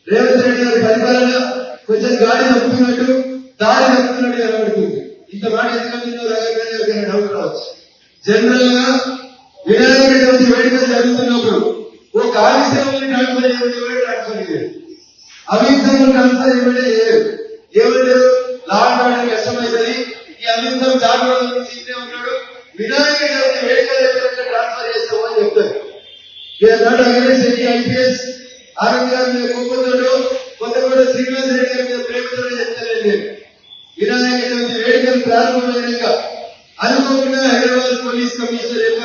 రేవంత్ రెడ్డి గారి పరిపాలన కొంచెం గాడి తప్పుతున్నట్టు దారి తప్పుతున్నట్టు కనబడుతుంది. ఇంత మాట ఎందుకంటే రకంగా డౌట్ రావచ్చు. జనరల్ గా వినాయక చవితి వేడుకలు జరుగుతున్నప్పుడు ఓ కార్యక్రమాన్ని ట్రాన్స్ఫర్ ట్రాన్స్ఫర్ అవిధంగా ట్రాన్స్ఫర్ ఏమంటారు లా అండ్ ఆర్డర్ కష్టమైందని ఈ అవిధం జాగ్రత్త నుంచి ఇదే ఉన్నాడు. వినాయక చవితి వేడుకలు ట్రాన్స్ఫర్ చేస్తామని చెప్తారు. ఐపీఎస్ ఆనంద్ గారి మీద కోపంతో కొత్తగూడ శ్రీనివాస్ రెడ్డి గారి మీద ప్రేమతో చెప్తారండి. వినాయక చవితి వేడుకలు ప్రారంభమైనాక అనుకోకుండా హైదరాబాద్ పోలీస్ కమిషనర్ యొక్క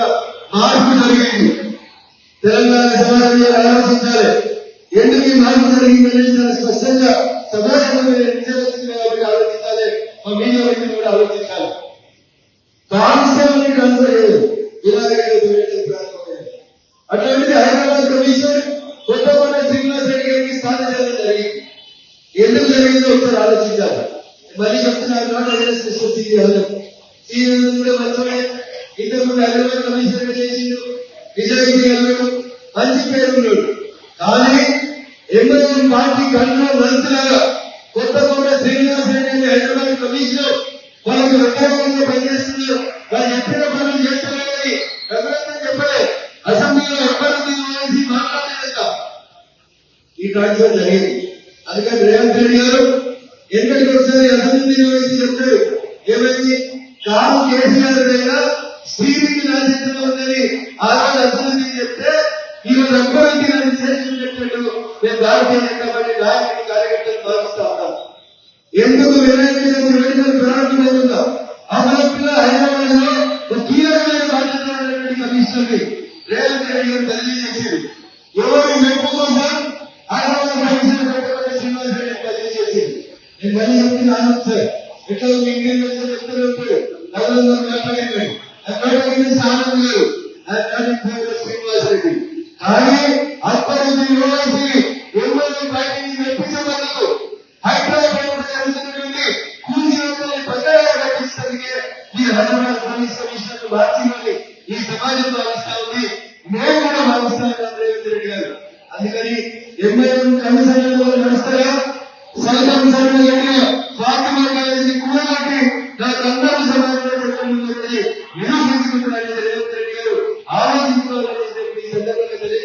మార్పు జరిగింది. తెలంగాణ సమాజం ఆలోచించాలి, ఎందుకు ఈ మార్పు జరిగిందని చాలా స్పష్టంగా సమాజంలో కాబట్టి ఆలోచించాలి. మా మీడియా వ్యక్తులు కూడా ఆలోచించాలి. కానిస్టేబుల్ ట్రాన్స్ఫర్ చేయదు వినాయక చవితి వేడుకలు ప్రారంభమైంది. అట్లాంటిది హైదరాబాద్ కమిషనర్ కొత్తగూడ శ్రీనివాస్ రెడ్డి గారికి స్థానం చేయడం జరిగింది. ఎందుకు జరిగిందో ఒకసారి ఆలోచించాలి. మళ్ళీ చెప్తున్నారు కూడా మంచమే. ఇంతకుముందు హైదరాబాద్ కమిషనర్ చేసిండు, నిజాయితీ వెళ్ళాడు, మంచి పేరు ఉన్నాడు. కానీ ఎంఎస్ఎం పార్టీ కంట్రోల్ మంత్రిలాగా కొత్తగూడ శ్రీనివాస్ రెడ్డి హైదరాబాద్ కమిషనర్ వాళ్ళకి వ్యతిరేకంగా పనిచేస్తున్నారు. వాళ్ళు చెప్పిన పనులు చేస్తున్నారని ఎవరైనా చెప్పలే. అసెంబ్లీలో ఎవ్వరు మాట్లాడలేక ఈ ట్రాన్స్ఫర్ జరిగింది. అందుకని రేవంత్ రెడ్డి గారు ఎక్కడికి ఒకసారి అసెంబ్లీ చెప్తారు, ఏమైంది కాదు కేసీఆర్ దగ్గర శ్రీవికి రాజ్యంలో ఉందని ఆ రోజు అసెంబ్లీ చెప్తే ఈరోజు ఎవ్వరికి చెప్పినట్టు మేము భారతీయ జనతా పార్టీ నాయకులు కార్యకర్తలు భావిస్తా ఉన్నాం. ఎందుకు వినాయక చవితి వేడుకలు ప్రారంభమవుతుందో అమలపిల్ల హైదరాబాద్ లో ఒక కీలకమైన బాధ్యత ఉన్నటువంటి కమిషనర్కి రేవంత్ రెడ్డి గారు తెలియజేశారు. ఎవరి మెప్పు కోసం హైదరాబాద్ కమిషనర్ శ్రీనివాస్ రెడ్డి తెలియజేసింది. నేను మళ్ళీ చెప్తున్నాను సార్, ఎట్లా మీ ఇంగ్లీష్ చెప్తూనే ఉంటాడు నగరంలో మాట్లాడేవాడు స్థానం గారు శ్రీనివాస్ రెడ్డి. కానీ అప్పటి ఎమ్మెల్యే పార్టీని మెప్పించబడదు. హైదరాబాద్ జరుగుతున్నటువంటి కూర్చోని పక్కగా కట్టించడానికి ఈ హైదరాబాద్ పోలీస్ కమిషనర్ మార్చిందని ఈ సమాజం భావిస్తా ఉంది. మేము కూడా భావిస్తాం రేవంత్ రెడ్డి గారు. అందుకని